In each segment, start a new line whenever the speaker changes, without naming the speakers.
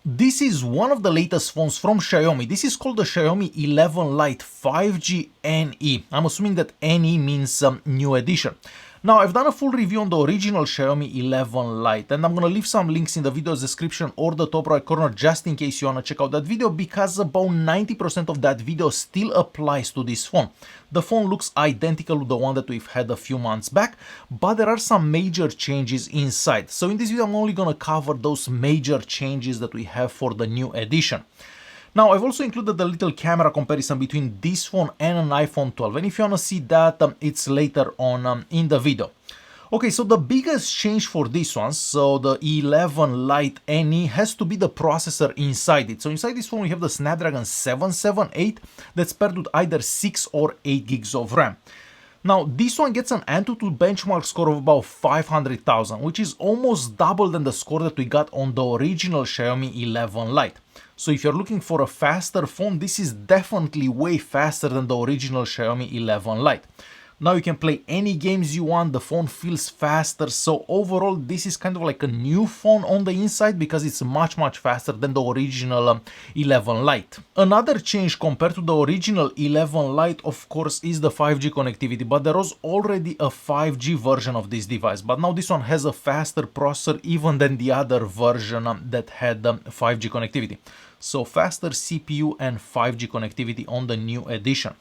This is one of the latest phones from Xiaomi. This is called the Xiaomi 11 Lite 5G NE. I'm assuming that NE means new edition. Now, I've done a full review on the original Xiaomi 11 Lite, and I'm gonna leave some links in the video's description or the top right corner just in case you wanna check out that video, because about 90% of that video still applies to this phone. The phone looks identical to the one that we've had a few months back, but there are some major changes inside. So in this video, I'm only gonna cover those major changes that we have for the new edition. Now, I've also included a little camera comparison between this phone and an iPhone 12, and if you want to see that, it's later on in the video. Okay, so the biggest change for this one, so the 11 Lite NE, has to be the processor inside it. So inside this phone we have the Snapdragon 778 that's paired with either 6 or 8 gigs of RAM. Now, this one gets an Antutu benchmark score of about 500,000, which is almost double than the score that we got on the original Xiaomi 11 Lite. So if you're looking for a faster phone, this is definitely way faster than the original Xiaomi 11 Lite. Now you can play any games you want, the phone feels faster, so overall this is kind of like a new phone on the inside because it's much faster than the original 11 Lite. Another change compared to the original 11 Lite, of course, is the 5G connectivity, but there was already a 5G version of this device, but now this one has a faster processor even than the other version that had 5G connectivity. So faster CPU and 5G connectivity on the new edition.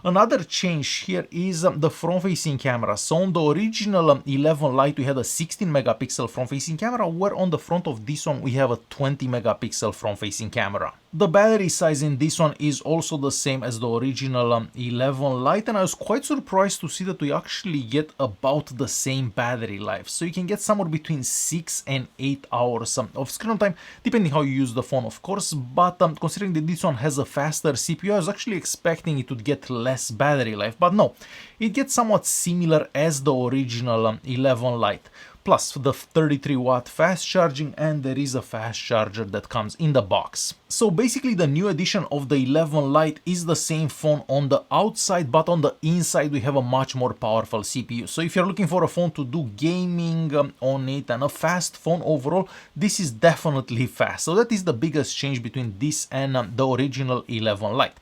Another change here is the front-facing camera. So on the original 11 Lite we had a 16 megapixel front-facing camera, where on the front of this one we have a 20 megapixel front-facing camera. The battery size in this one is also the same as the original 11 Lite, and I was quite surprised to see that we actually get about the same battery life. So you can get somewhere between 6 and 8 hours of screen time, depending how you use the phone, of course, but considering that this one has a faster CPU, I was actually expecting it to get less battery life, but no, it gets somewhat similar as the original 11 Lite. Plus the 33 watt fast charging, and there is a fast charger that comes in the box. So basically the new edition of the 11 Lite is the same phone on the outside, but on the inside we have a much more powerful CPU. So if you're looking for a phone to do gaming on it and a fast phone overall, this is definitely fast. So that is the biggest change between this and the original 11 Lite.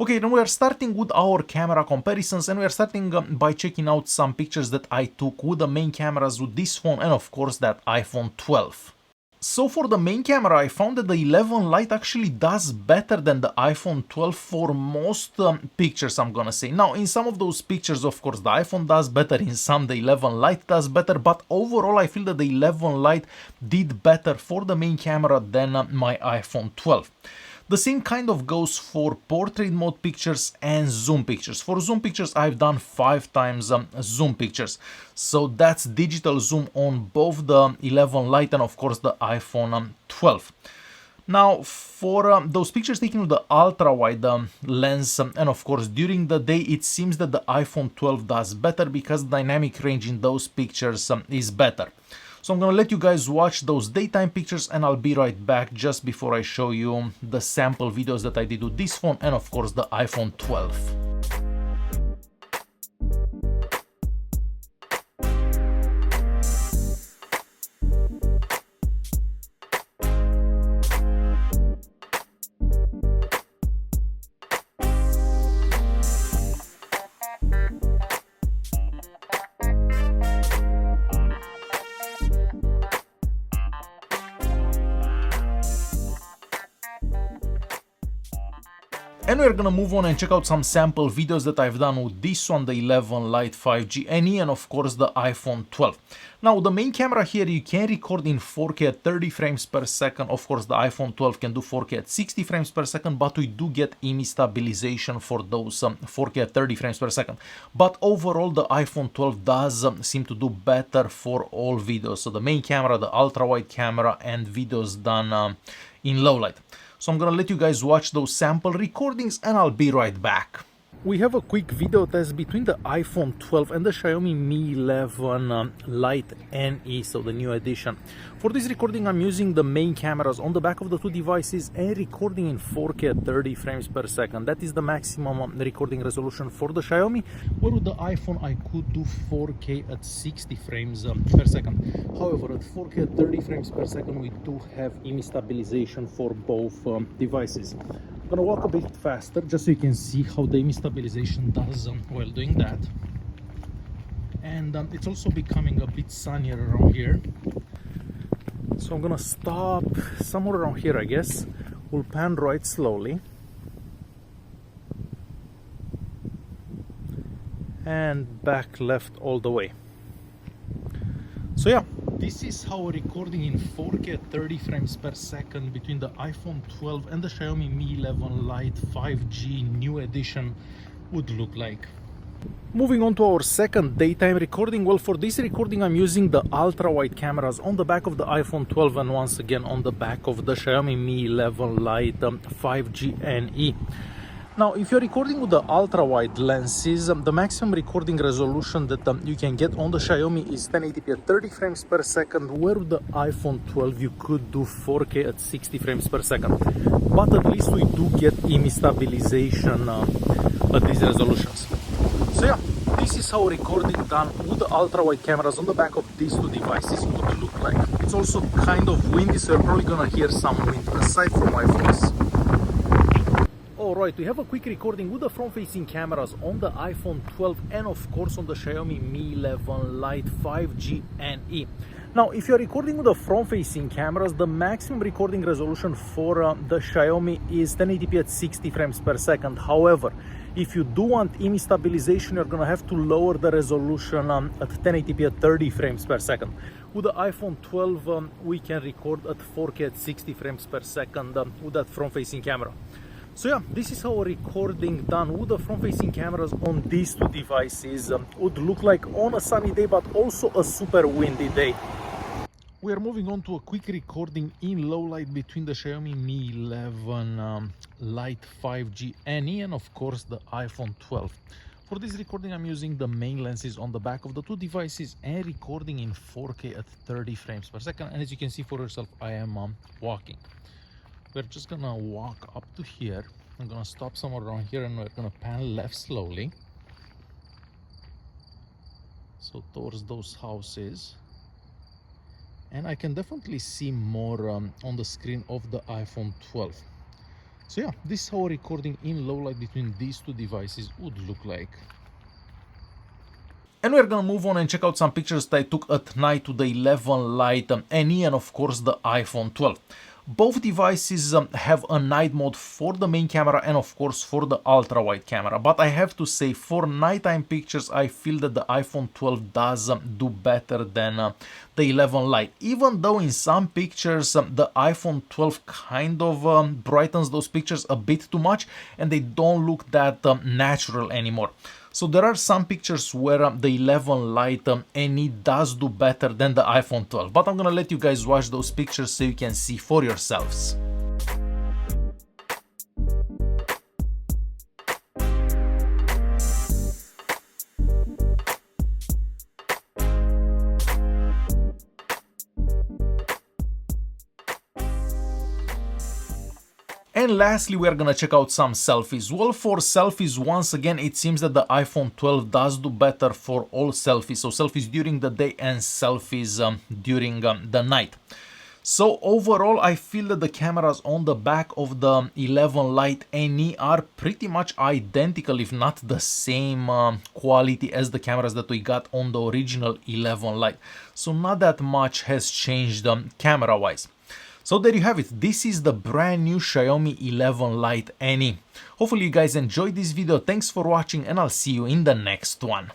Okay, then we are starting with our camera comparisons, and we are starting by checking out some pictures that I took with the main cameras with this phone and of course that iPhone 12. So for the main camera, I found that the 11 Lite actually does better than the iPhone 12 for most pictures, I'm gonna say. Now, in some of those pictures, of course, the iPhone does better, in some the 11 Lite does better, but overall I feel that the 11 Lite did better for the main camera than my iPhone 12. The same kind of goes for portrait mode pictures and zoom pictures. For zoom pictures, I've done 5 times zoom pictures. So that's digital zoom on both the 11 Lite and of course the iPhone 12. Now, for those pictures taken with the ultra-wide lens, and of course during the day, it seems that the iPhone 12 does better because the dynamic range in those pictures is better. So I'm gonna let you guys watch those daytime pictures, and I'll be right back just before I show you the sample videos that I did with this phone and of course the iPhone 12. And we're gonna move on and check out some sample videos that I've done with this one, the 11 Lite 5G NE, and of course the iPhone 12. Now, the main camera here, you can record in 4K at 30 frames per second. Of course, the iPhone 12 can do 4K at 60 frames per second, but we do get image stabilization for those 4K at 30 frames per second. But overall, the iPhone 12 does seem to do better for all videos. So the main camera, the ultra-wide camera, and videos done in low light. So I'm gonna let you guys watch those sample recordings and I'll be right back. We have a quick video test between the iPhone 12 and the Xiaomi Mi 11 Lite NE, so the new edition. For this recording I'm using the main cameras on the back of the two devices and recording in 4K at 30 frames per second. That is the maximum recording resolution for the Xiaomi, where with the iPhone I could do 4K at 60 frames per second. However, at 4K at 30 frames per second we do have IMI stabilization for both devices. I'm gonna walk a bit faster just so you can see how the IMI stabilization does while doing that. And it's also becoming a bit sunnier around here. So I'm gonna stop somewhere around here, I guess. We'll pan right slowly. And back left all the way. So yeah, this is how recording in 4K at 30 frames per second between the iPhone 12 and the Xiaomi Mi 11 Lite 5G new edition would look like. Moving on to our second daytime recording. Well, for this recording I'm using the ultra-wide cameras on the back of the iPhone 12 and once again on the back of the Xiaomi Mi 11 Lite 5G NE. Now, if you're recording with the ultra-wide lenses, the maximum recording resolution that you can get on the Xiaomi is 1080p at 30 frames per second, where with the iPhone 12 you could do 4K at 60 frames per second. But at least we do get IMI stabilization at these resolutions. So yeah, this is how recording done with the ultra-wide cameras on the back of these two devices would look like. It's also kind of windy, so you're probably gonna hear some wind aside from my voice. Alright, we have a quick recording with the front-facing cameras on the iPhone 12 and of course on the Xiaomi Mi 11 Lite 5G NE. Now, if you're recording with the front-facing cameras, the maximum recording resolution for the Xiaomi is 1080p at 60 frames per second. However, if you do want IMI stabilization, you're gonna have to lower the resolution at 1080p at 30 frames per second. With the iPhone 12, we can record at 4K at 60 frames per second with that front-facing camera. So yeah, this is how a recording done with the front-facing cameras on these two devices would look like on a sunny day, but also a super windy day. We are moving on to a quick recording in low light between the Xiaomi Mi 11 Lite 5G NE and of course the iPhone 12. For this recording I'm using the main lenses on the back of the two devices and recording in 4K at 30 frames per second. And as you can see for yourself, I am walking. We're just gonna walk up to here. I'm gonna stop somewhere around here and we're gonna pan left slowly. So towards those houses. And I can definitely see more on the screen of the iPhone 12. So yeah, this is how a recording in low light between these two devices would look like. And we're gonna move on and check out some pictures that I took at night to the 11 Lite NE and of course the iPhone 12. Both devices have a night mode for the main camera and of course for the ultra-wide camera. But I have to say, for nighttime pictures, I feel that the iPhone 12 does do better than the 11 Lite. Even though in some pictures the iPhone 12 kind of brightens those pictures a bit too much and they don't look that natural anymore. So there are some pictures where the 11 Lite NE does do better than the iPhone 12, but I'm gonna let you guys watch those pictures so you can see for yourselves. And lastly, we are gonna check out some selfies. Well, for selfies, once again, it seems that the iPhone 12 does do better for all selfies. So selfies during the day and selfies during the night. So overall, I feel that the cameras on the back of the 11 Lite NE are pretty much identical, if not the same quality as the cameras that we got on the original 11 Lite. So not that much has changed camera-wise. So there you have it. This is the brand new Xiaomi 11 Lite NE. Hopefully you guys enjoyed this video. Thanks for watching and I'll see you in the next one.